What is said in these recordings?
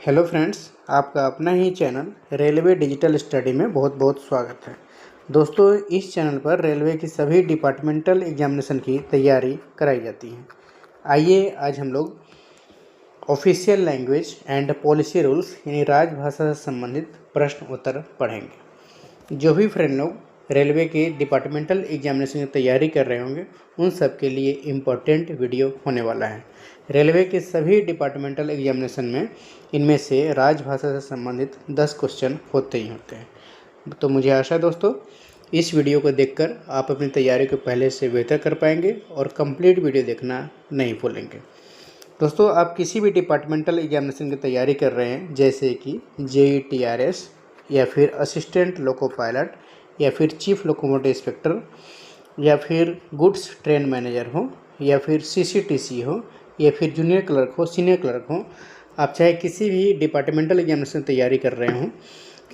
Hello friends, आपका अपना ही channel railway digital study में बहुत बहुत स्वागत है। दोस्तों, इस चैनल पर रेलवे की सभी डिपार्टमेंटल एग्जामिनेशन की तैयारी कराई जाती है। आइए आज हम लोग official language and policy rules यानी राजभाषा से संबंधित प्रश्न उत्तर पढ़ेंगे। जो भी फ्रेंड लोग रेलवे के डिपार्टमेंटल एग्जामिनेशन की तैयारी कर रहे होंगे उन सब के लिए इम्पोर्टेंट वीडियो होने वाला है। रेलवे के सभी डिपार्टमेंटल एग्जामिनेशन में इनमें से राजभाषा से संबंधित 10 क्वेश्चन होते ही होते हैं। तो मुझे आशा है दोस्तों, इस वीडियो को देखकर आप अपनी तैयारी को पहले से बेहतर कर पाएंगे और कंप्लीट वीडियो देखना नहीं भूलेंगे। दोस्तों, आप किसी भी डिपार्टमेंटल एग्जामिनेशन की तैयारी कर रहे हैं, जैसे कि JETRS या फिर असिस्टेंट लोको पायलट या फिर चीफ लोकोमोटिव इंस्पेक्टर या फिर गुड्स ट्रेन मैनेजर हो या फिर CCTC हो या फिर जूनियर क्लर्क हो, सीनियर क्लर्क हो, आप चाहे किसी भी डिपार्टमेंटल एग्जामिनेशन की तैयारी कर रहे हों,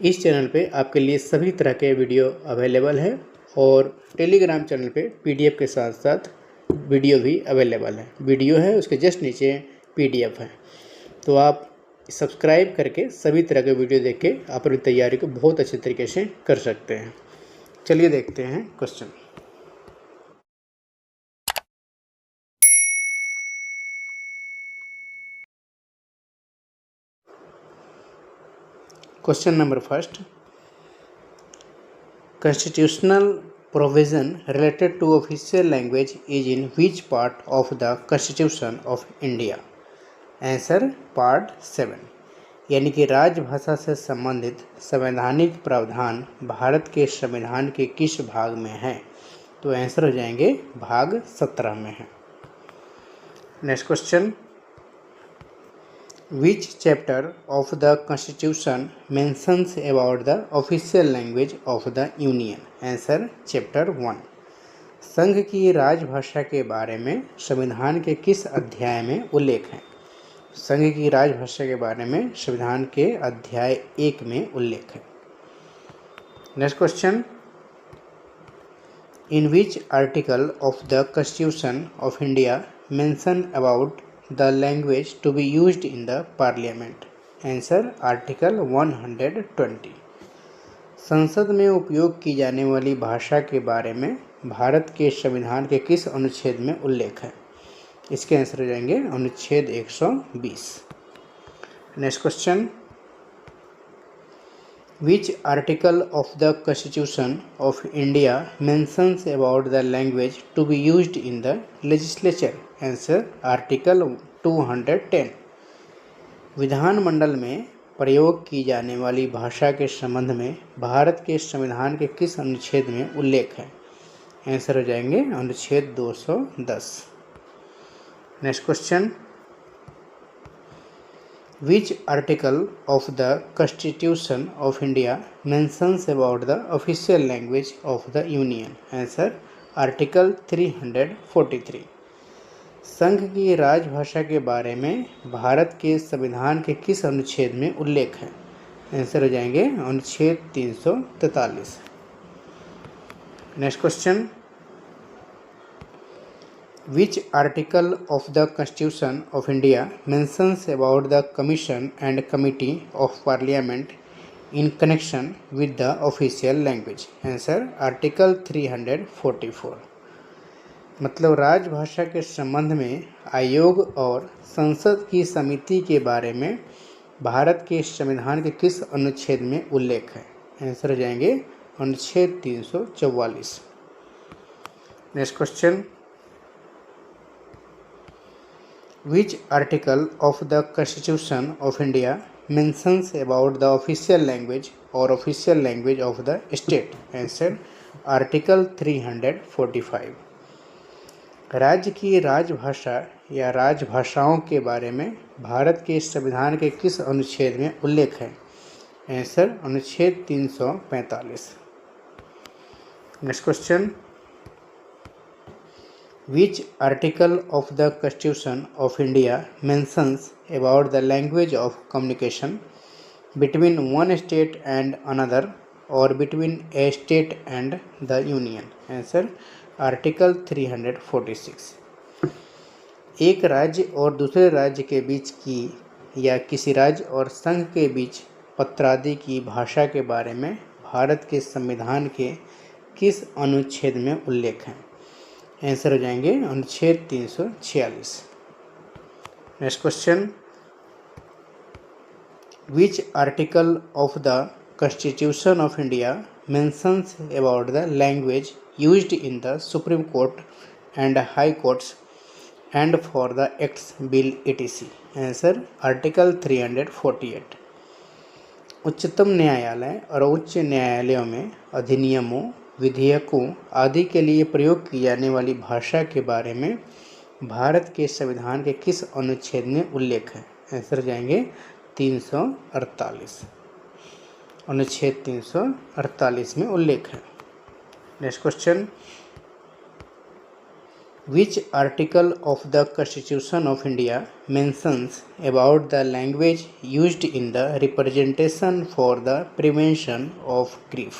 इस चैनल पे आपके लिए सभी तरह के वीडियो अवेलेबल है और टेलीग्राम चैनल पे PDF के साथ साथ वीडियो भी अवेलेबल है। वीडियो है, उसके जस्ट नीचे PDF है। तो आप सब्सक्राइब करके सभी तरह के वीडियो देख के आप अपनी तैयारी को बहुत अच्छे तरीके से कर सकते हैं। चलिए देखते हैं question. Question number first, constitutional provision related to official language is in which part of the Constitution of India? Answer part 7, यानी कि राजभाषा से संबंधित संवैधानिक प्रावधान भारत के संविधान के किस भाग में है? तो आंसर हो जाएंगे भाग 17 में है। Next question, Which chapter of the Constitution mentions about the official language of the Union? Answer chapter 1। संघ की राजभाषा के बारे में संविधान के किस अध्याय में उल्लेख है? संघ की राजभाषा के बारे में संविधान के अध्याय 1 में उल्लेख है। Next question, In which article of the Constitution of India mention about the language to be used in the parliament? Answer article 120। संसद में उपयोग की जाने वाली भाषा के बारे में भारत के संविधान के किस अनुच्छेद में उल्लेख है? इसके आंसर हो जाएंगे अनुच्छेद 120। Next question, Which article of the Constitution of India mentions about the language to be used in the legislature? Answer article 210। विधानमंडल में प्रयोग की जाने वाली भाषा के संबंध में भारत के संविधान के किस अनुच्छेद में उल्लेख है? आंसर हो जाएंगे अनुच्छेद 210। Next question, Which article of the Constitution of India mentions about the official language of the Union? Answer article 343। संघ की राजभाषा के बारे में भारत के संविधान के किस अनुच्छेद में उल्लेख है? आंसर हो जाएंगे अनुच्छेद 343। Next question, Which article of the Constitution of India mentions about the Commission and Committee of Parliament in connection with the official language? Answer article 344। मतलब राजभाषा के संबंध में आयोग और संसद की समिति के बारे में भारत के संविधान के किस अनुच्छेद में उल्लेख है? आंसर हो जाएंगे अनुच्छेद 344। Next question, Which article of the Constitution of India mentions about the official language or official language of the state? Answer article 345। राज्य की राजभाषा या राजभाषाओं के बारे में भारत के संविधान के किस अनुच्छेद में उल्लेख है? आंसर अनुच्छेद 345। Next question, Which article of the Constitution of India mentions about the language of communication between one state and another or between a state and the Union? Answer article 346। एक राज्य और दूसरे राज्य के बीच की या किसी राज्य और संघ के बीच पत्रादि की भाषा के बारे में भारत के संविधान के किस अनुच्छेद में उल्लेख है? आंसर हो जाएंगे अनुच्छेद 346। Next question, which article of the constitution of India mentions about the language used in the supreme court and high courts and for the acts bill etc? Answer article 348। उच्चतम न्यायालय और उच्च न्यायालयों में अधिनियमों, विधेयकों आदि के लिए प्रयोग की जाने वाली भाषा के बारे में भारत के संविधान के किस अनुच्छेद में उल्लेख है? आंसर जाएंगे 348, अनुच्छेद 348 में उल्लेख है। Next question, Which article of the Constitution of India mentions about the language used in the representation for the prevention of grief?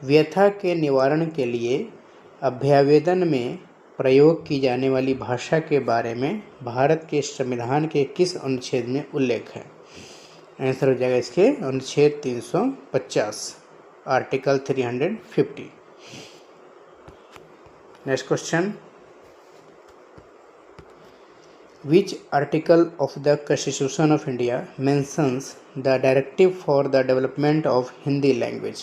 व्यथा के निवारण के लिए अभ्यावेदन में प्रयोग की जाने वाली भाषा के बारे में भारत के संविधान के किस अनुच्छेद में उल्लेख है? आंसर हो जाएगा इसके अनुच्छेद 350, article 350। Next question, Which article of the Constitution of India mentions the directive for the development of Hindi language?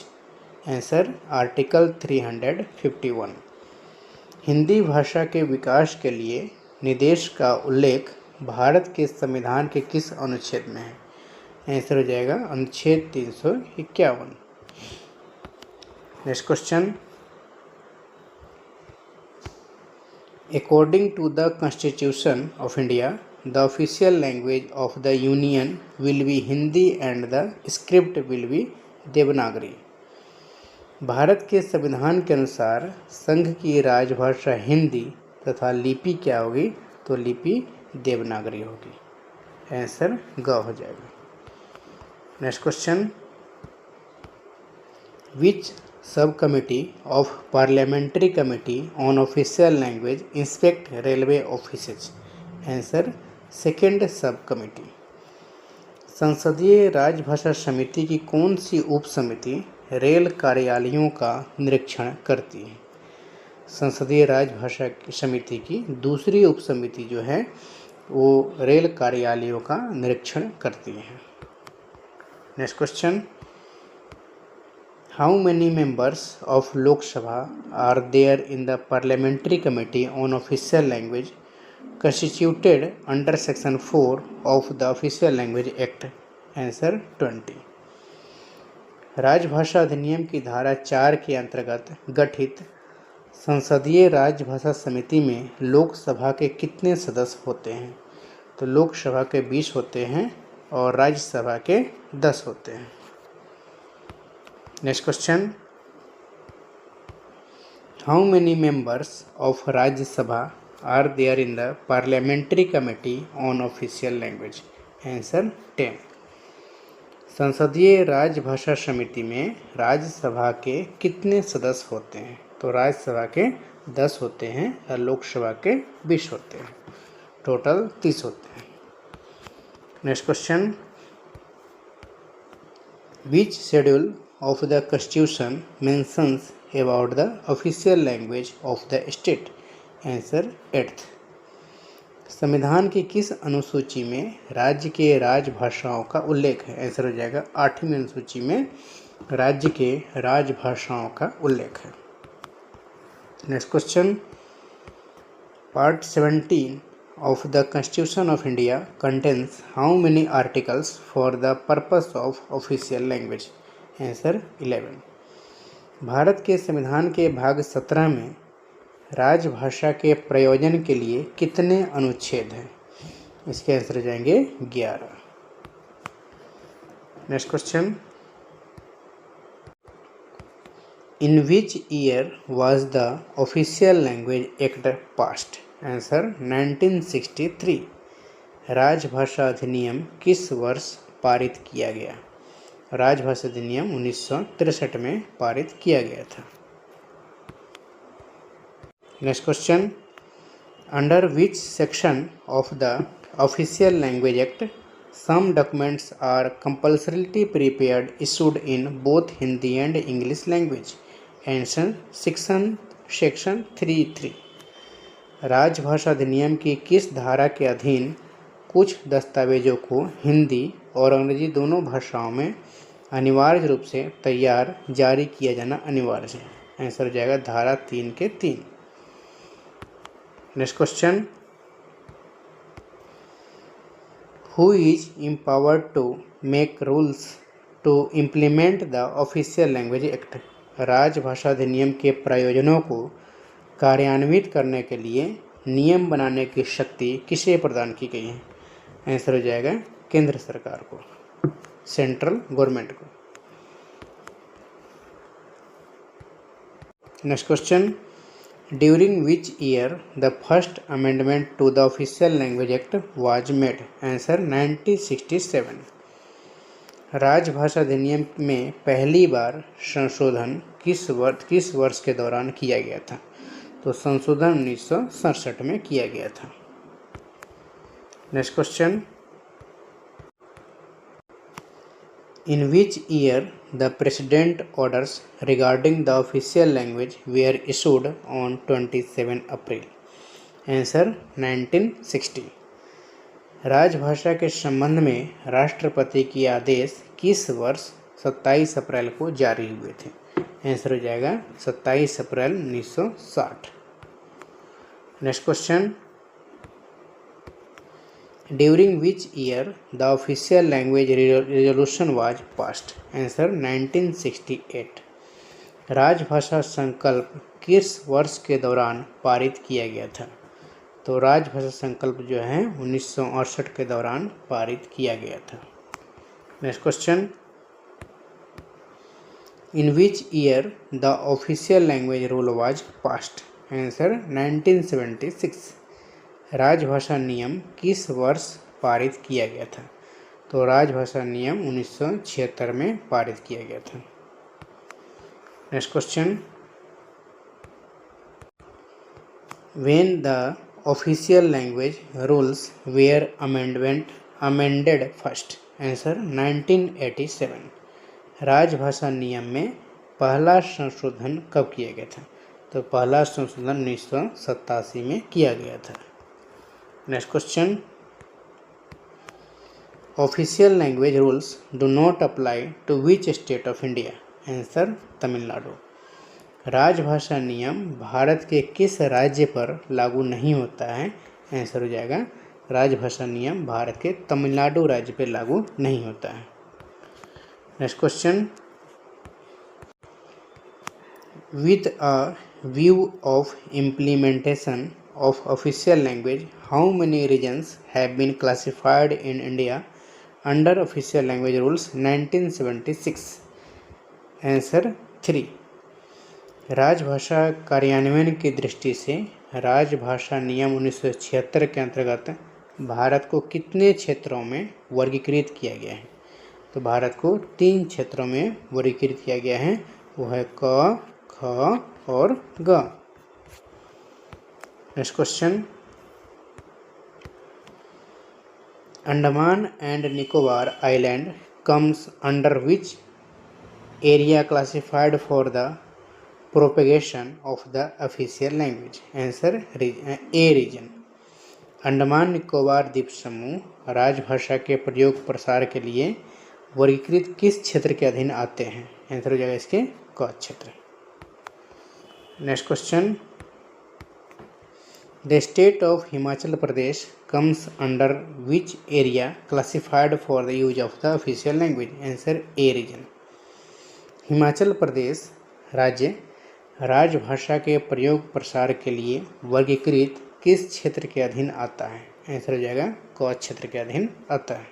Answer article 351। Hindi भाषा के विकास के लिए निर्देश का उल्लेख भारत के संविधान के किस अनुच्छेद में है? आंसर हो जाएगा अनुच्छेद 351। Next question, According to the Constitution of India, the official language of the Union will be Hindi and the script will be Devanagari. Bharat के संविधान के अनुसार संघ की राजभाषा हिंदी तथा लिपि क्या होगी? तो लिपि देवनागरी होगी। आंसर ग हो जाएगा। नेक्स्ट क्वेश्चन, विच सब committee of parliamentary committee on official language inspect railway offices? Answer second sub committee. संसदीय राजभाषा समिति की कौन सी उप समिति रेल कार्यालयों का निरीक्षण करती है? संसदीय राजभाषा समिति की दूसरी उप समिति जो है वो रेल कार्यालयों का निरीक्षण करती है। Next question, How many members of Lok Sabha are there in the Parliamentary Committee on Official Language constituted under Section 4 of the Official Language Act? Answer 20। राजभाषा अधिनियम की धारा 4 के अंतर्गत गठित संसदीय राजभाषा समिति में लोकसभा के कितने सदस्य होते हैं? तो लोकसभा के 20 होते हैं और राज्यसभा के 10 होते हैं। Next question, how many members of Rajya Sabha are there in the parliamentary committee on official language? Answer 10। संसदीय राजभाषा समिति में राज्यसभा के कितने सदस्य होते हैं? तो राज्यसभा के 10 होते हैं और लोकसभा के 20 होते हैं, टोटल 30 होते हैं। Next question, which schedule of the Constitution mentions about the official language of the state? Answer 8th। संविधान की किस अनुसूची में राज्य के राजभाषाओं का उल्लेख है? आंसर हो जाएगा 8वीं अनुसूची में राज्य के राजभाषाओं का उल्लेख है। Next question, part 17 of the Constitution of India contains how many articles for the purpose of official language? Answer 11। Bharat के संविधान के भाग 17 में राजभाषा के प्रयोजन के लिए कितने अनुच्छेद हैं? इसके आंसर हो जाएंगे 11। Next question, in which year was the official language act passed? Answer 1963। राजभाषा अधिनियम किस वर्ष पारित किया गया? राजभाषा अधिनियम 1963 में पारित किया गया था। Next question, under which section of the official language act some documents are compulsorily prepared issued in both Hindi and English language. Answer section 3(3). राजभाषा अधिनियम की किस धारा के अधीन कुछ दस्तावेजों को हिंदी और अंग्रेजी दोनों भाषाओं में अनिवार्य रूप से तैयार जारी किया जाना अनिवार्य है? आंसर हो जाएगा धारा 3(3). Next question, Who is empowered to make rules to implement the Official Language Act? राजभाषा अधिनियम के प्रयोजनों को कार्यान्वित करने के लिए नियम बनाने की शक्ति किसे प्रदान की गई है? आंसर हो जाएगा केंद्र सरकार को, सेंट्रल गवर्नमेंट को। Next question, during which year the first amendment to the official language act was made? Answer 1967। राजभाषा अधिनियम में पहली बार संशोधन किस वर्ष के दौरान किया गया था? तो संशोधन 1967 में किया गया था। Next question, in which year the president orders regarding the official language were issued on 27 April? Answer 1960। राजभाषा के संबंध में राष्ट्रपति के आदेश किस वर्ष 27 अप्रैल को जारी हुए थे? आंसर हो जाएगा 27 अप्रैल 1960। Next question, during which year the official language resolution was passed? Answer 1968। राजभाषा संकल्प किस वर्ष के दौरान पारित किया गया था? तो राजभाषा संकल्प जो है 1968 के दौरान पारित किया गया था। Next question, in which year the official language rule was passed? Answer 1976। राजभाषा नियम किस वर्ष पारित किया गया था? तो राजभाषा नियम 1976 में पारित किया गया था। Next question, when the official language rules were amended first? Answer 1987। राजभाषा नियम में पहला संशोधन कब किया गया था? तो पहला संशोधन 1987 में किया गया था। Next question, official language rules do not apply to which state of India? Answer Tamil Nadu. राजभाषा नियम भारत के किस राज्य पर लागू नहीं होता है? आंसर हो जाएगा राजभाषा नियम भारत के तमिलनाडु राज्य पर लागू नहीं होता है। Next question, with a view of implementation of official language, how many regions have been classified in India under official language rules 1976? Answer 3। राजभाषा कार्यान्वयन की दृष्टि से राजभाषा नियम 1976 के अंतर्गत भारत को कितने क्षेत्रों में वर्गीकृत किया गया है? तो भारत को 3 क्षेत्रों में वर्गीकृत किया गया है, वो है क, ख और ग। Next question, Andaman and Nicobar island comes under which area classified for the propagation of the official language? Answer A region. Andaman Nicobar द्वीप समूह राजभाषा के प्रयोग प्रसार के लिए वर्गीकृत किस क्षेत्र के अधीन आते हैं? आंसर हो जाएगा इसके क क्षेत्र। Next question, the state of Himachal Pradesh comes under which area classified for the use of the official language? Answer A region. Himachal Pradesh राज्य राजभाषा के प्रयोग प्रसार के लिए वर्गीकृत किस क्षेत्र के अधीन आता है? आंसर हो जाएगा क क्षेत्र के अधीन आता है।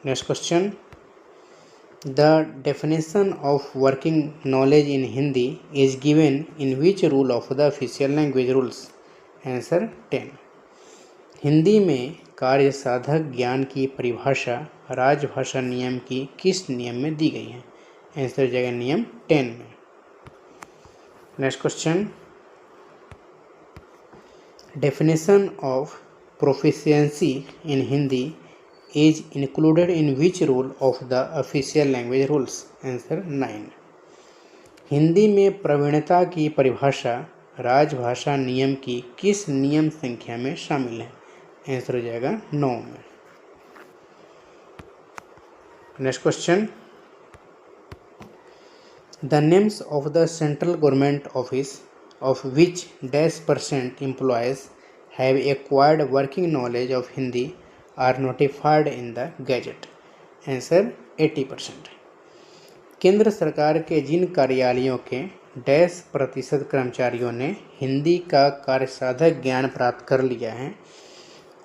Next question, the definition of working knowledge in Hindi is given in which rule of the official language rules? Answer 10। Hindi में कार्य साधक ज्ञान की परिभाषा राजभाषा नियम की किस नियम में दी गई है? आंसर हो जाएगा नियम 10 में। Next question, definition of proficiency in Hindi is included in which rule of the official language rules? Answer 9। Hindi में प्रवीणता की परिभाषा राजभाषा नियम की किस नियम संख्या में शामिल है? आंसर हो जाएगा 9 में। Next question, the names of the central government office of which %% employees have acquired working knowledge of Hindi are notified in the Gazette? Answer 80%। केंद्र सरकार के जिन कार्यालयों के %% कर्मचारियों ने हिंदी का कार्यसाधक ज्ञान प्राप्त कर लिया है,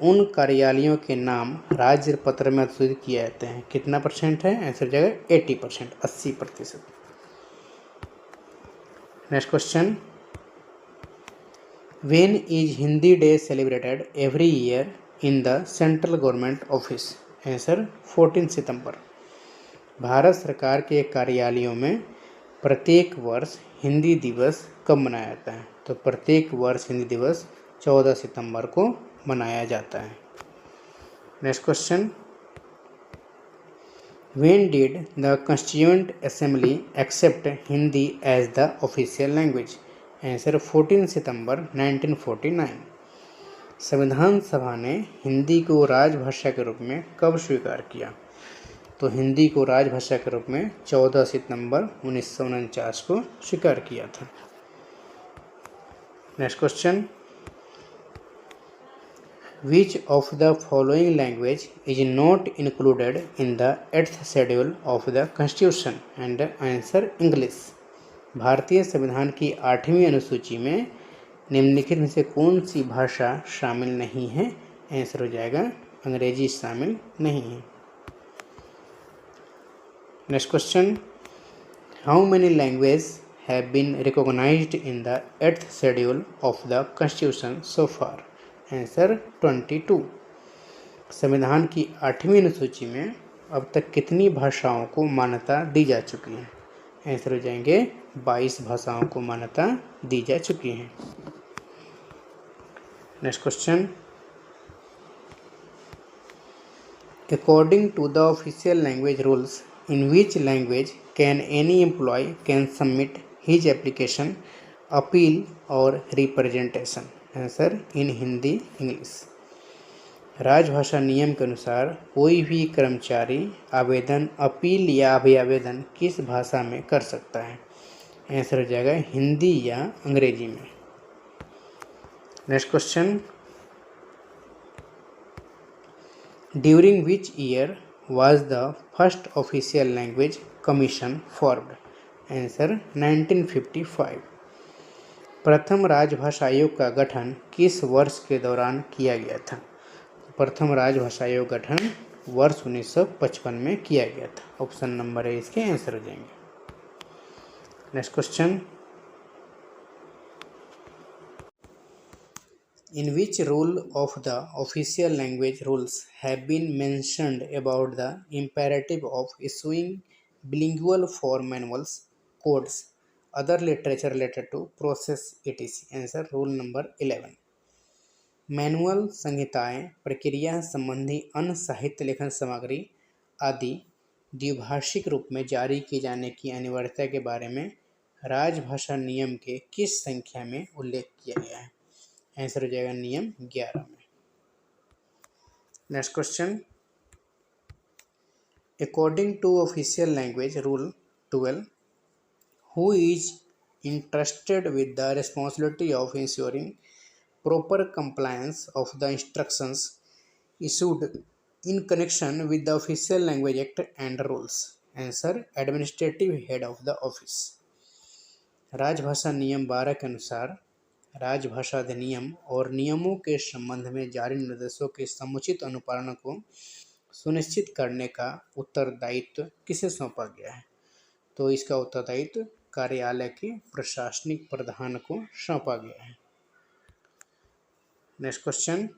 उन कार्यालयों के नाम राज्य पत्र में अधिसूचित किए जाते हैं। कितना परसेंट है? आंसर जाएगा 80%, 80%। Next question, When is Hindi Day celebrated every year in the central government office? Answer 14 सितंबर। भारत सरकार के कार्यालयों में प्रत्येक वर्ष हिंदी दिवस कब मनाया जाता है? तो प्रत्येक वर्ष हिंदी दिवस 14 सितंबर को मनाया जाता है। Next question, When did the Constituent Assembly accept Hindi as the official language? Answer 14 सितंबर 1949। संविधान सभा ने हिंदी को राजभाषा के रूप में कब स्वीकार किया? तो हिंदी को राजभाषा के रूप में 14 सितंबर 1949 को स्वीकार किया था। Next question, which of the following language is not included in the 8th schedule of the constitution? And answer English. भारतीय संविधान की 8वीं अनुसूची में निम्नलिखित में से कौन सी भाषा शामिल नहीं है? आंसर हो जाएगा अंग्रेजी शामिल नहीं है। Next question, how many language have been recognized in the 8th schedule of the constitution so far? Answer 22। संविधान की 8वीं अनुसूची में अब तक कितनी भाषाओं को मान्यता दी जा चुकी है? आंसर हो जाएंगे 22 भाषाओं को मान्यता दी जा चुकी है। Next question, according to the official language rules in which language can any employ can submit his application, appeal और representation? Answer in Hindi, English. राजभाषा नियम के अनुसार कोई भी कर्मचारी आवेदन, अपील या अभिआवेदन किस भाषा में कर सकता है? आंसर हो जाएगा हिंदी या अंग्रेजी में। Next question, during which year was the first official language commission formed? Answer 1955। प्रथम राजभाषा आयोग का गठन किस वर्ष के दौरान किया गया था? प्रथम राजभाषा आयोग गठन वर्ष 1955 में किया गया था। ऑप्शन नंबर है इसके आंसर हो जाएंगे। Next question, in which rule of the official language rules have been mentioned about the imperative of issuing bilingual for manuals, codes, other literature related to process etc? Answer rule number 11। Manual, संहिताएं, प्रक्रिया संबंधी अन्य साहित्य लेखन सामग्री आदि द्विभाषिक रूप में जारी किए जाने की अनिवार्यता के बारे में राजभाषा नियम के किस संख्या में उल्लेख किया गया है? आंसर हो जाएगा नियम 11 में। Next question, according to official language rule 12, who is entrusted with the responsibility of ensuring proper compliance of the instructions issued in connection with the official language act and rules? Answer administrative head of the office। राजभाषा नियम 12 के अनुसार राजभाषा अधिनियम और नियमों के संबंध में जारी निर्देशों के समुचित अनुपालन को सुनिश्चित करने का उत्तरदायित्व किसे सौंपा गया है? तो इसका उत्तरदायित्व कार्यालय के प्रशासनिक प्रधान को सौंपा गया है। Next question,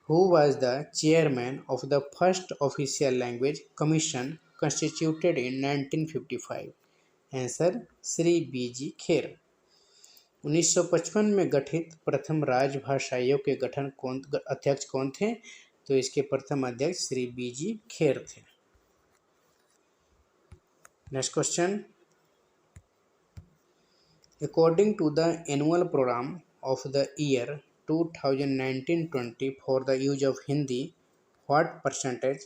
who was the chairman of the first official language commission constituted in 1955? Answer Shri BG Kher. 1955 में गठित प्रथम राजभाषा आयोग के गठन अध्यक्ष कौन थे? तो इसके प्रथम अध्यक्ष श्री बीजी खेर थे। Next question, according to the annual program of the year 2019-20 for the use of Hindi, what percentage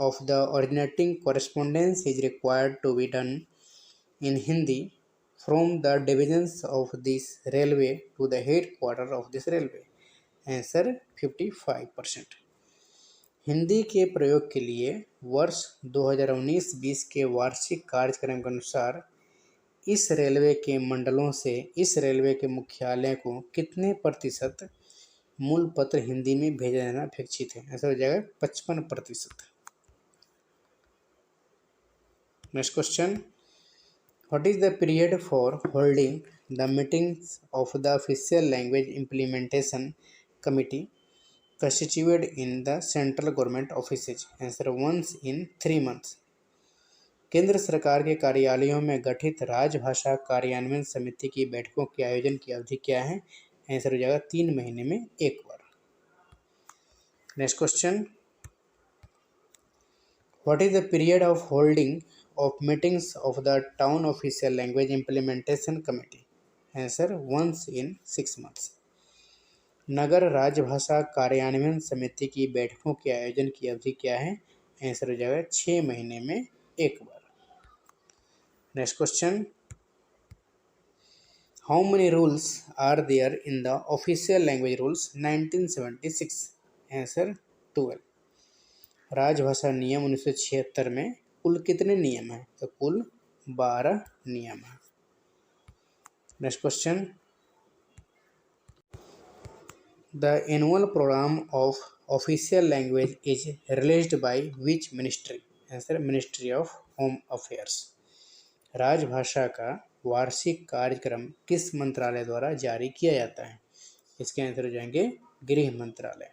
of the originating correspondence is required to be done in Hindi from the divisions of this railway to the headquarter of this railway? Answer 55%। Hindi के प्रयोग के लिए वर्ष 2019-20 के वार्षिक कार्यक्रम के अनुसार इस रेलवे के मंडलों से इस रेलवे के मुख्यालय को कितने प्रतिशत मूल पत्र हिंदी में भेजा जाना अपेक्षित है? ऐसा हो जाएगा 55%। Next question, what is the period for holding the meetings of the official language implementation committee constituted in the central government offices? Answer once in 3 months। केंद्र सरकार के कार्यालयों में गठित राजभाषा कार्यान्वयन समिति की बैठकों के आयोजन की अवधि क्या है? आंसर हो जाएगा 3 महीने में एक बार। Next question, what is the period of holding of meetings of the town official language implementation committee? Answer once in 6 months। नगर राजभाषा कार्यान्वयन समिति की बैठकों के आयोजन की अवधि क्या है? आंसर हो जाएगा 6 महीने में एक बार। Next question, how many rules are there in the official language rules 1976? Answer 12। राजभाषा नियम 1976 में कुल कितने नियम हैं? तो कुल 12 नियम हैं। Next question, the annual programme of official language is released by which ministry? Answer ministry of home affairs. राजभाषा का वार्षिक कार्यक्रम किस मंत्रालय द्वारा जारी किया जाता है? इसके आंसर हो जाएंगे गृह मंत्रालय।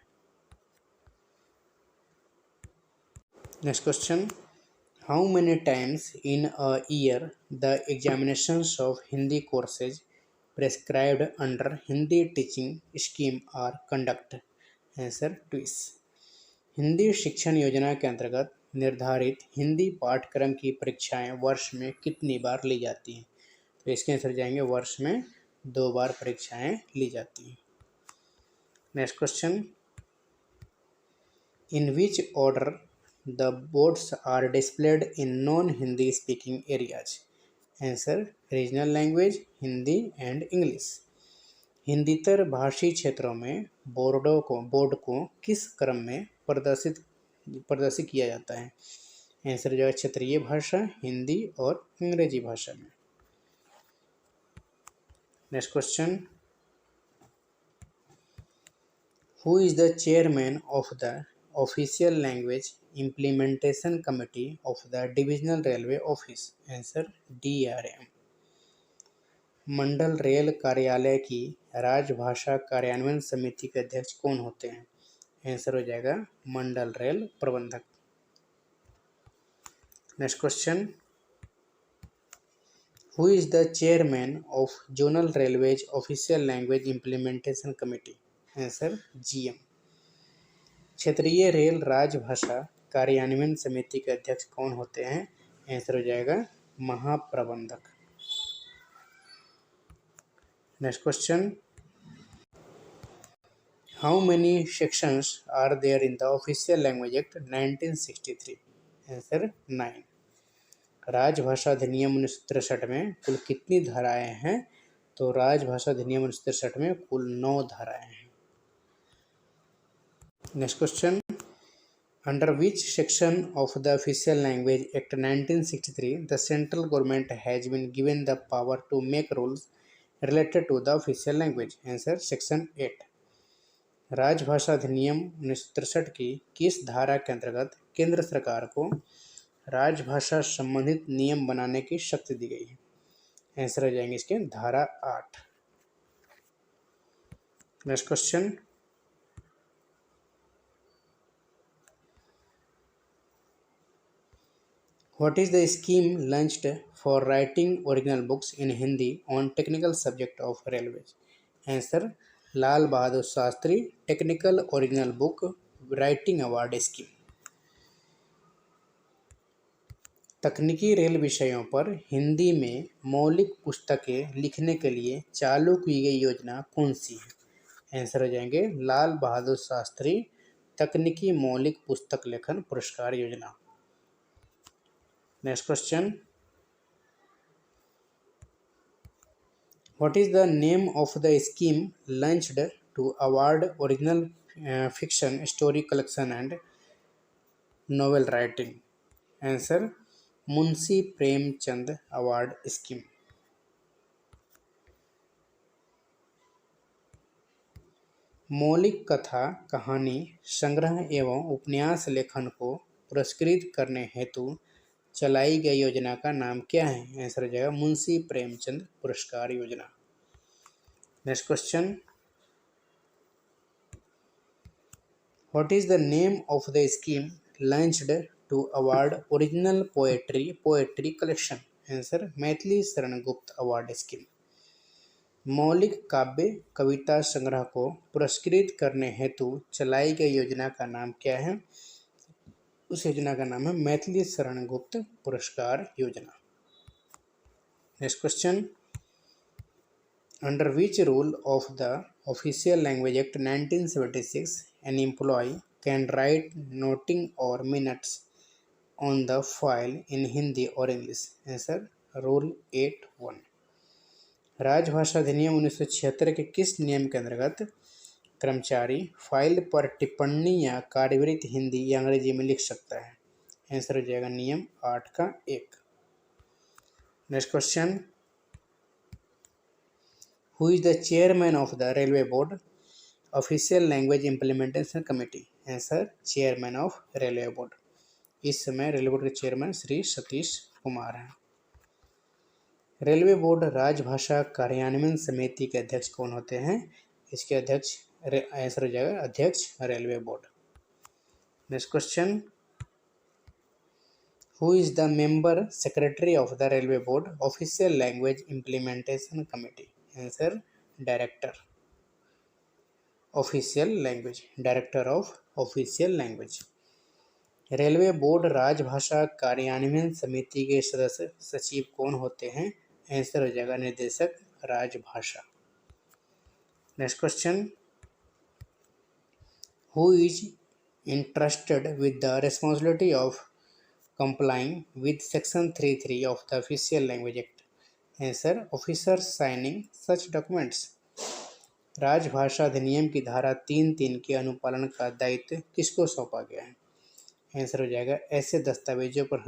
Next question, how many times in a year the examinations of Hindi courses prescribed under Hindi teaching scheme are conduct? Answer twice. Hindi शिक्षण योजना के अंतर्गत निर्धारित हिंदी पाठ्यक्रम की परीक्षाएं वर्ष में कितनी बार ली जाती हैं? तो इसके आंसर जाएंगे वर्ष में 2 बार परीक्षाएं ली जाती हैं। Next question, in which order the boards are displayed in non Hindi speaking areas? Answer regional language, Hindi and English. हिंदीतर भाषी क्षेत्रों में बोर्ड को किस क्रम में प्रदर्शित किया जाता है? आंसर जो है क्षेत्रीय भाषा, हिंदी और अंग्रेजी भाषा में। Next question, who is the chairman of the official language implementation committee of the divisional railway office? Answer DRM। Mandal rail कार्यालय की राजभाषा कार्यान्वयन समिति के अध्यक्ष कौन होते हैं? आंसर हो जाएगा मंडल रेल प्रबंधक। Next question, who is the chairman of zonal railways official language implementation committee? Answer GM। क्षेत्रीय रेल राजभाषा कार्यान्वयन समिति के अध्यक्ष कौन होते हैं? आंसर हो जाएगा महाप्रबंधक। Next question, how many sections are there in the official language act 1963? Answer 9। राजभाषा अधिनियम 1963 में कुल कितनी धाराएं हैं? तो राजभाषा अधिनियम 1963 में कुल 9 धाराएं हैं। Next question, under which section of the official language act 1963 the central government has been given the power to make rules related to the official language? Answer section 8। राजभाषा अधिनियम 1963 की किस धारा के अंतर्गत केंद्र सरकार को राजभाषा संबंधित नियम बनाने की शक्ति दी गई है? आंसर हो जाएंगे इसके धारा 8। Next question, What is the scheme launched for writing original books in Hindi on technical subject of railways? Answer: Lal Bahadur Shastri Technical Original Book Writing Award Scheme। तकनीकी रेल विषयों पर हिंदी में मौलिक पुस्तकें लिखने के लिए चालू की गई योजना कौन सी है? आंसर हो जाएंगे लाल बहादुर शास्त्री तकनीकी मौलिक पुस्तक लेखन पुरस्कार योजना। Next question, what is the name of the scheme launched to award original fiction story collection and novel writing? Answer: Munshi Premchand award scheme. मौलिक कथा, कहानी संग्रह एवं उपन्यास लेखन को पुरस्कृत करने हेतु चलाई गई योजना का नाम क्या है? आंसर हो जाएगा मुंशी प्रेमचंद पुरस्कार योजना। Next question, what is the name of the scheme launched to award original poetry collection? Answer: Maithili Sharan Gupt award scheme. मौलिक काव्य कविता संग्रह को पुरस्कृत करने हेतु चलाई गई योजना का नाम क्या है? उस योजना का नाम है मैथिली शरण गुप्त पुरस्कार योजना। Next question, under which rule of the official language act 1976 an employee can write noting और minutes on the file in Hindi और इंग्लिश? Answer: rule 8(1)। राजभाषा अधिनियम 1976 के किस नियम के अंतर्गत कर्मचारी फाइल पर टिप्पणी या कार्यवृत्ति हिंदी या अंग्रेजी में लिख सकता है? आंसर हो जाएगा नियम 8(1)। Next question, who is the chairman of the railway board official language implementation committee? Answer: chairman of railway board. इस समय रेलवे बोर्ड के चेयरमैन श्री सतीश कुमार हैं। रेलवे बोर्ड राजभाषा कार्यान्वयन समिति के अध्यक्ष कौन होते हैं? इसके अध्यक्ष आंसर हो जाएगा अध्यक्ष railway board. Next question, who is the member secretary of the railway board official language implementation committee? Answer: director official language, director of official language. Railway board राजभाषा कार्यान्वयन समिति के सदस्य सचिव कौन होते हैं? आंसर हो जाएगा निर्देशक राजभाषा। Next question, who is entrusted with the responsibility of complying with section 3(3) of the official language act? Answer: officer signing such documents. राजभाषा अधिनियम की धारा 3(3) के अनुपालन का दायित्व किसको सौंपा गया है? आंसर हो जाएगा ऐसे दस्तावेजों पर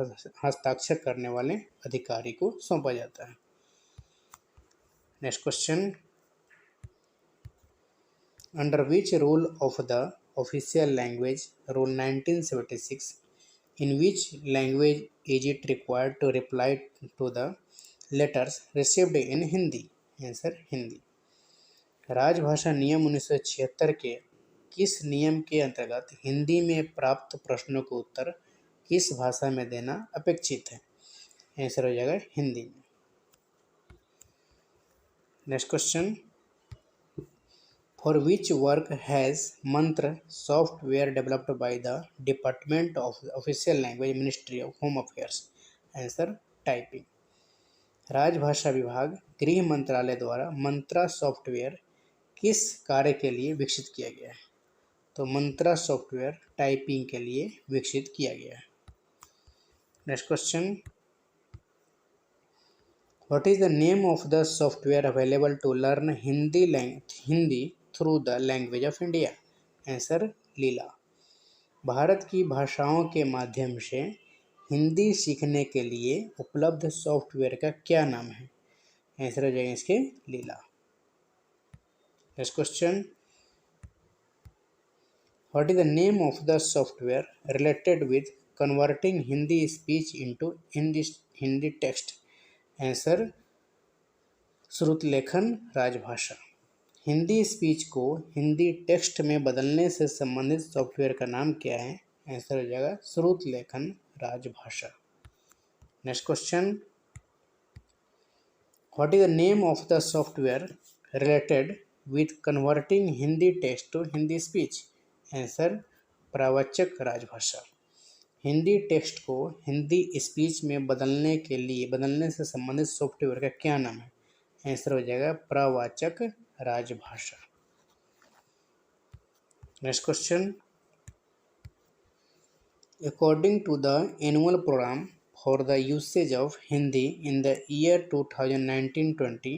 हस्ताक्षर करने वाले अधिकारी को सौंपा जाता है। Next question, under which rule of the official language rule 1976 in which language is it required to reply to the letters received in Hindi? Answer: Hindi. राजभाषा नियम 1976 के किस नियम के अंतर्गत हिंदी में प्राप्त प्रश्नों के उत्तर किस भाषा में देना अपेक्षित है? आंसर हो जाएगा हिंदी में। Next question, for which work has Mantra software developed by the department of official language ministry of home affairs? Answer: typing. राजभाषा विभाग गृह मंत्रालय द्वारा मंत्रा सॉफ्टवेयर किस कार्य के लिए विकसित किया गया है? तो मंत्रा सॉफ्टवेयर टाइपिंग के लिए विकसित किया गया है। Next question, what is the name of the software available to learn Hindi through the language of India? Answer: Leela. भारत की भाषाओं के माध्यम से हिंदी सीखने के लिए उपलब्ध सॉफ्टवेयर का क्या नाम है? आंसर हो जाएगा इसके Leela. Next question, what is the name of the software related with converting Hindi speech into Hindi text? Answer: Shrutlekhan Rajbhasha. Hindi speech को हिंदी टेक्स्ट में बदलने से संबंधित सॉफ्टवेयर का नाम क्या है? आंसर हो जाएगा Shrutlekhan Rajbhasha. Next question, what is the name of the software related with converting Hindi text to Hindi speech? Answer, Pravachak Rajbhasha. Hindi text को हिंदी स्पीच में बदलने से संबंधित सॉफ्टवेयर का क्या नाम है? आंसर हो जाएगा प्रवाचक राजभाषा। Next question, according to the annual programme for the usage of Hindi in the year 2019-20,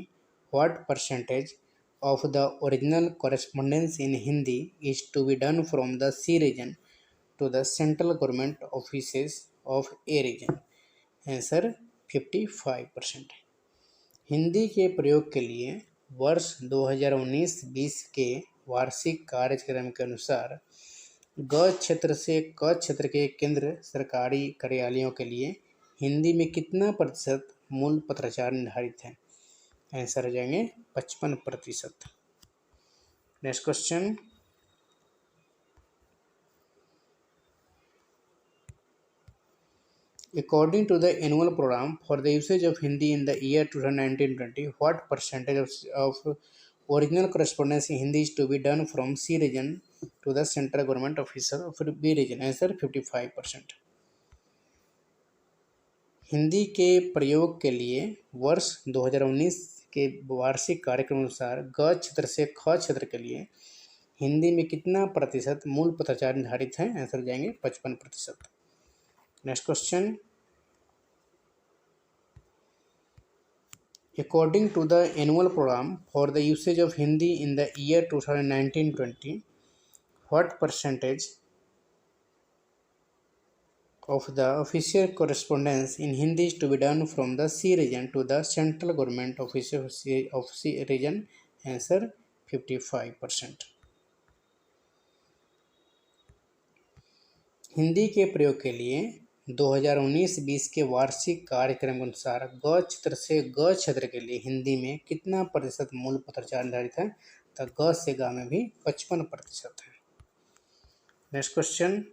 what percentage of the original correspondence in Hindi is to be done from the C region to the central government offices of A region? Answer, 55%। Hindi के प्रयोग के लिए वर्ष 2019-20 के वार्षिक कार्यक्रम के अनुसार ग क्षेत्र से क क्षेत्र के केंद्र सरकारी कार्यालयों के लिए हिंदी में कितना प्रतिशत मूल पत्राचार निर्धारित है? आंसर हो जाएंगे 55%। Next question, according to the annual program for the usage of Hindi in the year 2019-20, what percentage of original correspondence in Hindi is to be done from C region to the central government officer of B region? Answer, 55%। Hindi के प्रयोग के लिए वर्ष 2019 के वार्षिक कार्यक्रम अनुसार ग क्षेत्र से ख क्षेत्र के लिए हिंदी में कितना प्रतिशत मूल पत्राचार निर्धारित है? आंसर हो जाएंगे 55%। Next question, according to the annual program for the usage of Hindi in the year 2019-20, what percentage of the official correspondence in Hindi is to be done from the C region to the central government offices of C region? Answer, 55%। Hindi के प्रयोग के लिए 2019-20 के वार्षिक कार्यक्रम के अनुसार ग क्षेत्र से ग क्षेत्र के लिए हिंदी में कितना प्रतिशत मूल पत्राचार निर्धारित है? तो ग से ग में भी 55% है। Next question,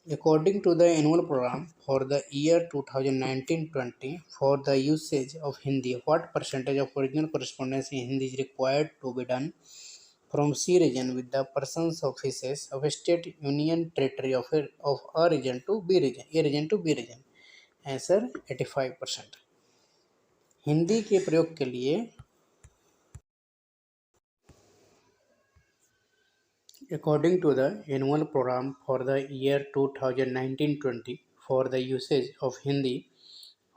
according to the annual program for the year 2019-20 for the usage of Hindi, what percentage of original correspondence in Hindi is required to be done from C region with the persons offices of a state union territory of A region to B region? Answer, 85%। Hindi के प्रयोग के लिए according to the annual program for the year 2019-20 for the usage of Hindi,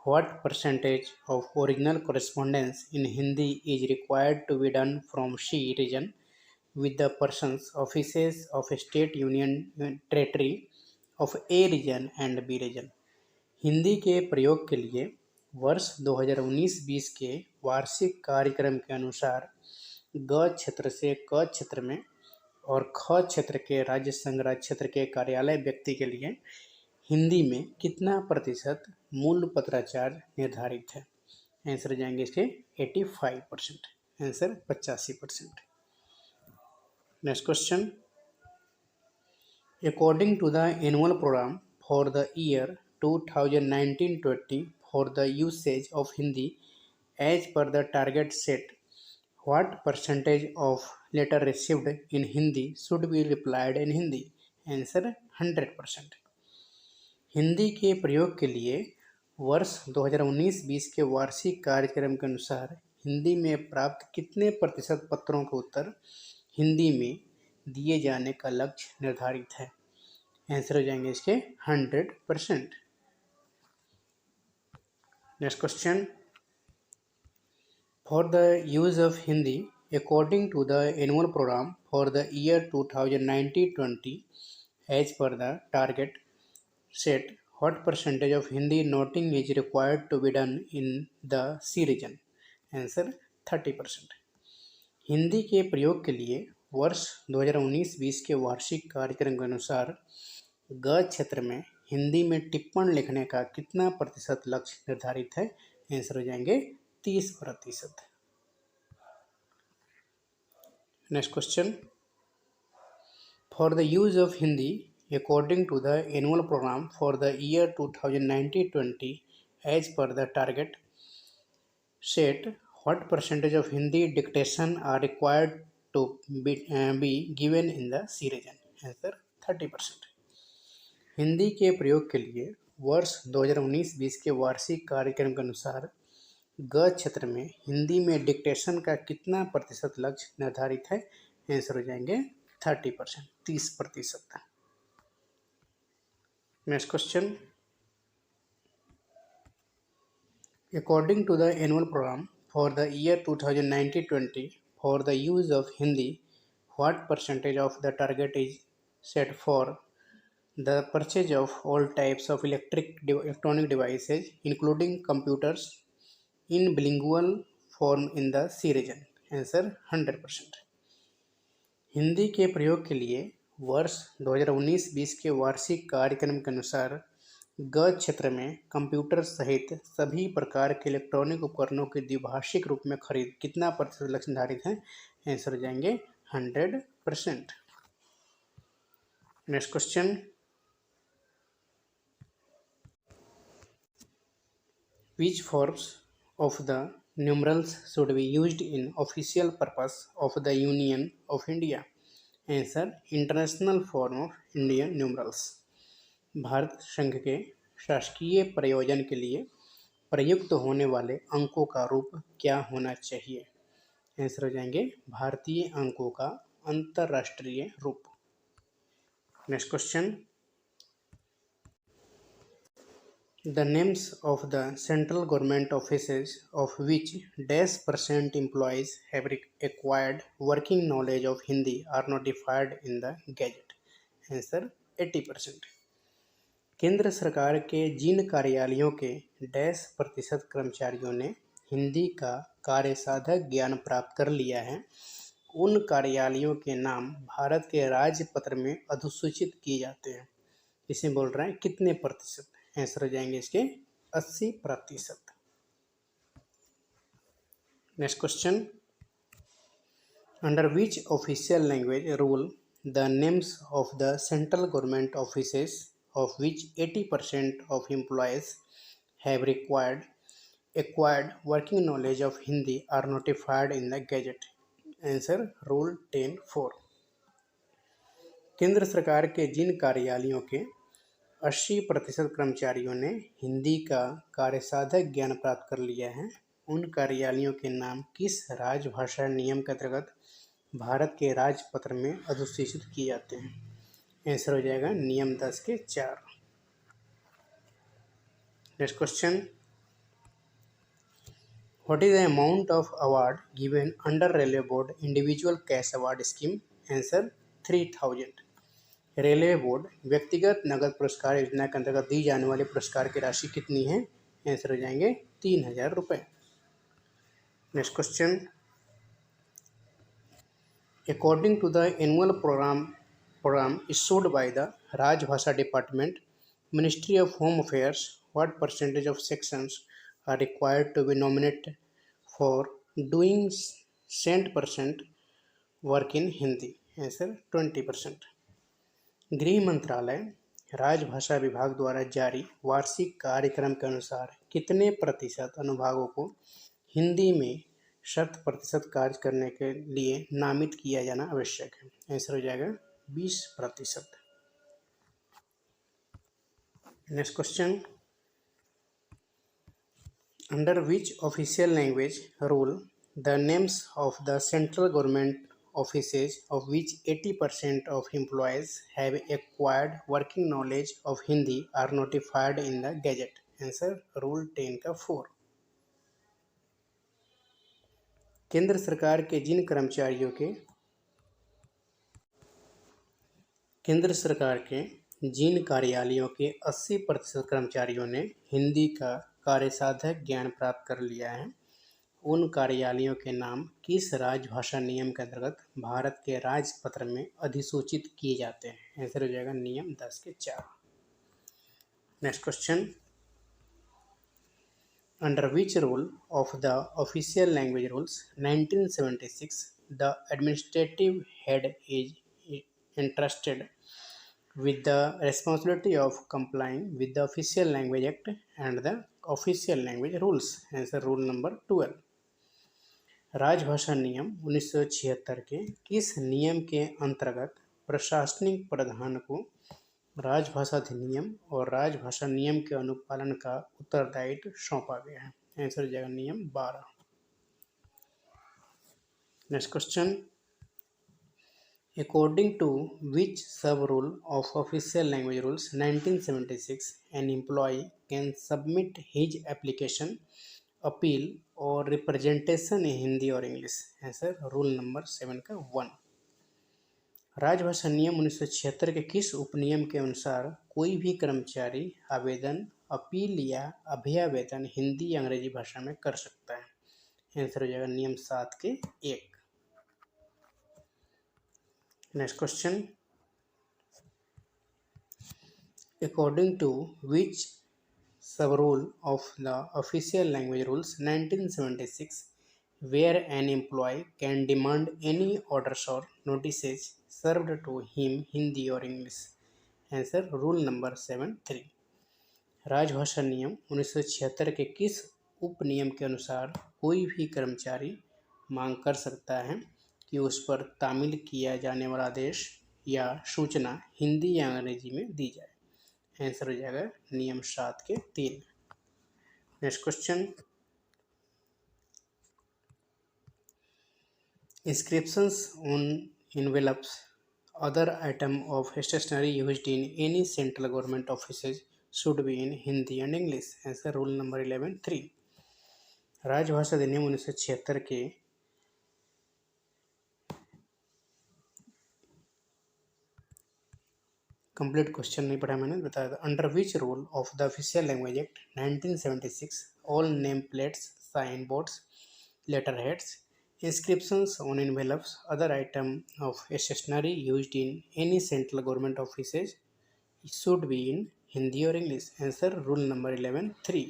what percentage of original correspondence in Hindi is required to be done from C region with the persons offices of a state union territory of A region and B region? Hindi के प्रयोग के लिए वर्ष 2019-20 के वार्षिक कार्यक्रम के अनुसार ग क्षेत्र से क क्षेत्र में और ख क्षेत्र के राज्य संग्रह क्षेत्र के कार्यालय व्यक्ति के लिए हिंदी में कितना प्रतिशत मूल पत्राचार निर्धारित है? आंसर जाएंगे इसके 85%। Answer, 85%। Next question, according to the annual programme for the year 2019-20 for the usage of Hindi as per the target set, what percentage of letter received in Hindi should be replied in Hindi? Answer, 100%। Hindi के प्रयोग के लिए वर्ष 2019-20 के वार्षिक कार्यक्रम के अनुसार हिंदी में प्राप्त कितने प्रतिशत पत्रों के उत्तर हिंदी में दिए जाने का लक्ष्य निर्धारित है? आंसर हो जाएंगे इसके 100%। Next question, for the use of Hindi according to the annual program for the year 2019-20 as per the target set, what percentage of Hindi noting is required to be done in the C region? Answer, 30%। Hindi के प्रयोग के लिए वर्ष 2019-20 के वार्षिक कार्यक्रम के अनुसार ग क्षेत्र में हिंदी में टिप्पण लिखने का कितना प्रतिशत लक्ष्य निर्धारित है? आंसर हो जाएंगे 30%। Next question, for the use of Hindi According to the annual program for the year 2019-20, as per the target set, what percentage of Hindi dictation are required to be given in the C region? Answer 30%. Hindi के प्रयोग के लिए वर्ष 2019-20 के वार्षिक कार्यक्रम के अनुसार ग क्षेत्र में हिंदी में डिक्टेशन का कितना प्रतिशत लक्ष्य निर्धारित है? आंसर हो जाएंगे 30%, 30%. Next question. According to the annual program for the year 2019-20 for the use of Hindi, what percentage of the target is set for the purchase of all types of electronic devices, including computers, in bilingual form in the C region? Answer 100%. Hindi के प्रयोग के लिए वर्ष 2019-20 के वार्षिक कार्यक्रम के अनुसार ग क्षेत्र में कंप्यूटर सहित सभी प्रकार के इलेक्ट्रॉनिक उपकरणों के द्विभाषिक रूप में खरीद कितना प्रतिशत लक्ष्य निर्धारित है? आंसर हो जाएंगे 100%. Next question. Which forms of the numerals should be used in official purpose of the Union of India? Answer international form of Indian numerals. Bharat संघ के शासकीय प्रयोजन के लिए प्रयुक्त होने वाले अंकों का रूप क्या होना चाहिए? आंसर हो जाएंगे भारतीय अंकों का अंतरराष्ट्रीय रूप. Next question. The names of the central government offices of which %% employees have acquired working knowledge of Hindi are notified in the Gazette. Answer 80%. केंद्र सरकार के जिन कार्यालयों के %% कर्मचारियों ने हिंदी का कार्यसाधक ज्ञान प्राप्त कर लिया है, उन कार्यालयों के नाम भारत के राजपत्र में अधिसूचित किए जाते हैं. इसमें बोल रहे हैं कितने प्रतिशत? आंसर हो जाएंगे इसके 80%. Next question. Under which official language rule the names of the central government offices of which 80% of employees have acquired working knowledge of Hindi are notified in the Gazette? Answer Rule 10(4). केंद्र सरकार के जिन कार्यालयों के 80% कर्मचारियों ने हिंदी का कार्यसाधक ज्ञान प्राप्त कर लिया है, उन कार्यालयों के नाम किस राजभाषा नियम के अंतर्गत भारत के राजपत्र में अधिसूचित किए जाते हैं? आंसर हो जाएगा नियम 10 के 4. Next question. What is the amount of award given under railway board individual cash award scheme? Answer 3000. Railway board व्यक्तिगत नगद पुरस्कार योजना के अंतर्गत दी जाने वाले पुरस्कार की राशि कितनी है? आंसर हो जाएंगे 3000 रुपये. Next question. According to the annual program issued by the Rajbhasha Department, Ministry of Home Affairs, what percentage of sections are required to be nominated for doing %% work in Hindi? Answer 20%. गृह मंत्रालय राजभाषा विभाग द्वारा जारी वार्षिक कार्यक्रम के अनुसार कितने प्रतिशत अनुभागों को हिंदी में 100% कार्य करने के लिए नामित किया जाना आवश्यक है? आंसर हो जाएगा 20%. Next question. Under which official language rule the names of the central government offices of which 80% of employees have acquired working knowledge of Hindi are notified in the gazette? Answer rule 10 का 4. केंद्र सरकार के जिन कर्मचारियों के केंद्र सरकार के जिन कार्यालयों के 80% कर्मचारियों ने हिंदी का कार्यसाधक ज्ञान प्राप्त कर लिया है, उन कार्यालयों के नाम किस राजभाषा नियम के अंतर्गत भारत के राजपत्र में अधिसूचित किए जाते हैं? आंसर हो जाएगा नियम 10 के 4. Next question. Under which rule of the official language rules 1976 the administrative head is entrusted with the responsibility of complying with the Official Language Act and the Official Language Rules. Answer rule number 12. राजभाषा नियम 1976 के किस नियम के अंतर्गत प्रशासनिक प्रधान को राजभाषा अधिनियम और राजभाषा नियम के अनुपालन का उत्तरदायित्व सौंपा गया है? आंसर हो जाएगा नियम 12. Next question, according to which sub rule of official language rules 1976 an employee can submit his application, appeal or representation in Hindi or English? Answer rule number 7 का 1. राजभाषा नियम 1976 के किस उपनियम के अनुसार कोई भी कर्मचारी आवेदन, अपील या अभ्यावेदन हिंदी या अंग्रेजी भाषा में कर सकता है? आंसर हो जाएगा नियम 7 के 1. Next question, according to which sub-rule of the Official Language Rules 1976 where an employee can demand any orders or notices served to him Hindi or English? Answer rule number 7(3). राजभाषा नियम 1976 के किस उपनियम के अनुसार कोई भी कर्मचारी मांग कर सकता है कि उस पर तामील किया जाने वाला आदेश या सूचना हिंदी या अंग्रेजी में दी जाए? आंसर हो जाएगा नियम 7 के 3. Next question, inscriptions on envelopes other item of stationery used in any central government offices should be in Hindi and English? Answer rule number 11(3). राजभाषा अधिनियम 1976 के कंप्लीट क्वेश्चन नहीं पढ़ा मैंने, बताया था. Under which rule of the official language act 1976 all name plates, sign boards, letter heads, inscriptions on envelopes other item of stationery used in any central government offices should be in Hindi और English? Answer rule number 11(3).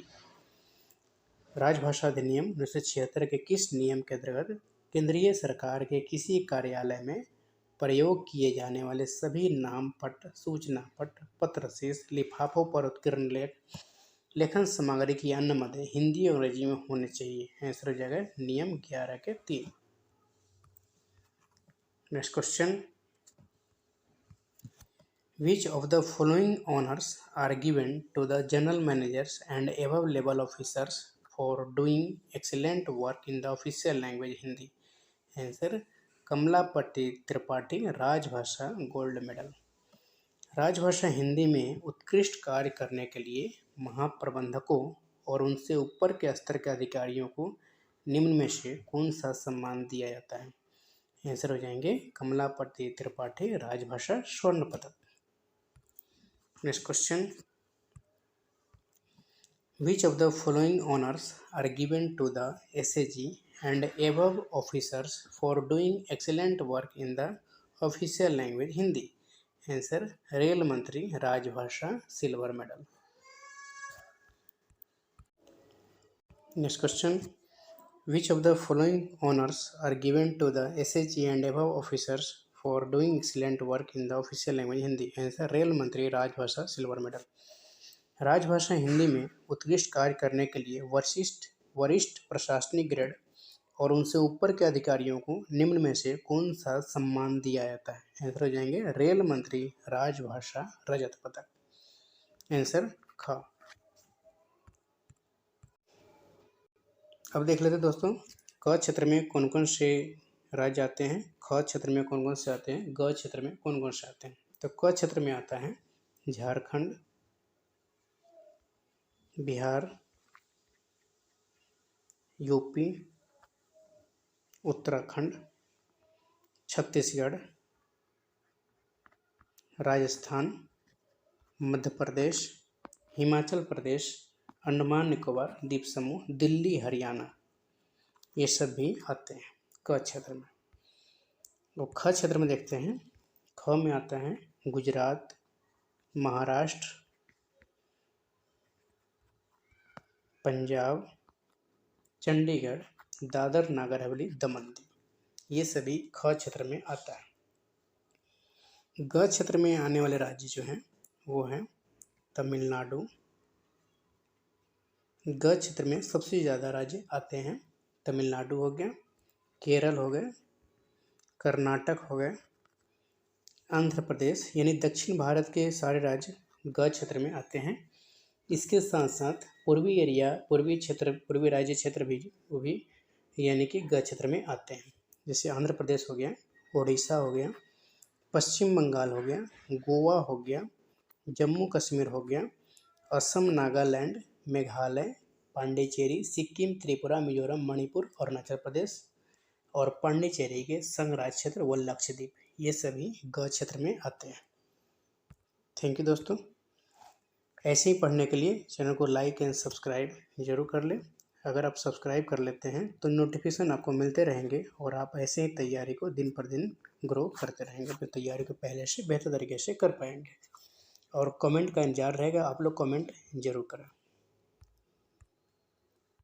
राजभाषा अधिनियम 1976 के किस नियम के अंतर्गत केंद्रीय सरकार के किसी कार्यालय में प्रयोग किए जाने वाले सभी नाम पट, सूचना पट, पत्र शीर्ष, लिफाफों पर उत्कीर्ण लेखन सामग्री की अन्य मदें हिंदी और अंग्रेजी में होने चाहिए? आंसर हो जाएगा नियम 11 के 3. Next question, which of the following honours are given to the general managers and above level officers for doing excellent work in the official language Hindi? Answer Kamlapati Tripathi Rajbhasha gold medal. राजभाषा हिंदी में उत्कृष्ट कार्य करने के लिए महाप्रबंधकों और उनसे ऊपर के स्तर के अधिकारियों को निम्न में से कौन सा सम्मान दिया जाता है? आंसर हो जाएंगे कमलापति त्रिपाठी राजभाषा स्वर्ण पदक. Next question, which of the following honours are given to the SAG and above officers for doing excellent work in the official language Hindi? Answer rail मंत्री Rajbhasha silver medal. Next question, which of the following honours are given to the SAG and above officers for doing excellent work in the official language Hindi? Answer rail मंत्री Rajbhasha silver medal. राजभाषा हिंदी में उत्कृष्ट कार्य करने के लिए वरिष्ठ प्रशासनिक ग्रेड और उनसे ऊपर के अधिकारियों को निम्न में से कौन सा सम्मान दिया जाता है? आंसर हो जाएंगे रेल मंत्री राजभाषा रजत पदक. आंसर ख. अब देख लेते हैं दोस्तों, क क्षेत्र में कौन कौन से राज्य आते हैं, ख क्षेत्र में कौन कौन से आते हैं, ग क्षेत्र में कौन कौन से आते हैं. तो क क्षेत्र में आता है झारखंड, बिहार, यूपी, उत्तराखंड, छत्तीसगढ़, राजस्थान, मध्य प्रदेश, हिमाचल प्रदेश, अंडमान निकोबार द्वीप समूह, दिल्ली, हरियाणा, ये सब भी आते हैं क क्षेत्र में. तो ख क्षेत्र में देखते हैं, ख में आता है गुजरात, महाराष्ट्र, पंजाब, चंडीगढ़, दादर नागर हवेली, दमन दीव, ये सभी ख क्षेत्र में आता है. ग क्षेत्र में आने वाले राज्य जो हैं वो हैं तमिलनाडु। ग क्षेत्र में सबसे ज़्यादा राज्य आते हैं, तमिलनाडु हो गया, केरल हो गए, कर्नाटक हो गए, आंध्र प्रदेश, यानी दक्षिण भारत के सारे राज्य ग क्षेत्र में आते हैं। इसके साथ साथ पूर्वी एरिया, पूर्वी क्षेत्र, पूर्वी राज्य क्षेत्र भी वो भी यानी कि ग क्षेत्र में आते हैं। जैसे आंध्र प्रदेश हो गया, उड़ीसा हो गया, पश्चिम बंगाल हो गया, गोवा हो गया, जम्मू कश्मीर हो गया, असम, नागालैंड, मेघालय, पांडिचेरी, सिक्किम, त्रिपुरा, मिजोरम, मणिपुर, अरुणाचल प्रदेश और पांडिचेरी के संघ राज्य क्षेत्र व लक्षद्वीप, ये सभी ग क्षेत्र में आते हैं। थैंक यू दोस्तों। ऐसे ही पढ़ने के लिए चैनल को लाइक एंड सब्सक्राइब जरूर कर लें। अगर आप सब्सक्राइब कर लेते हैं तो नोटिफिकेशन आपको मिलते रहेंगे और आप ऐसे ही तैयारी को दिन पर दिन ग्रो करते रहेंगे, अपनी तैयारी को पहले से बेहतर तरीके से कर पाएंगे। और कमेंट का इंतजार रहेगा, आप लोग कमेंट जरूर करें।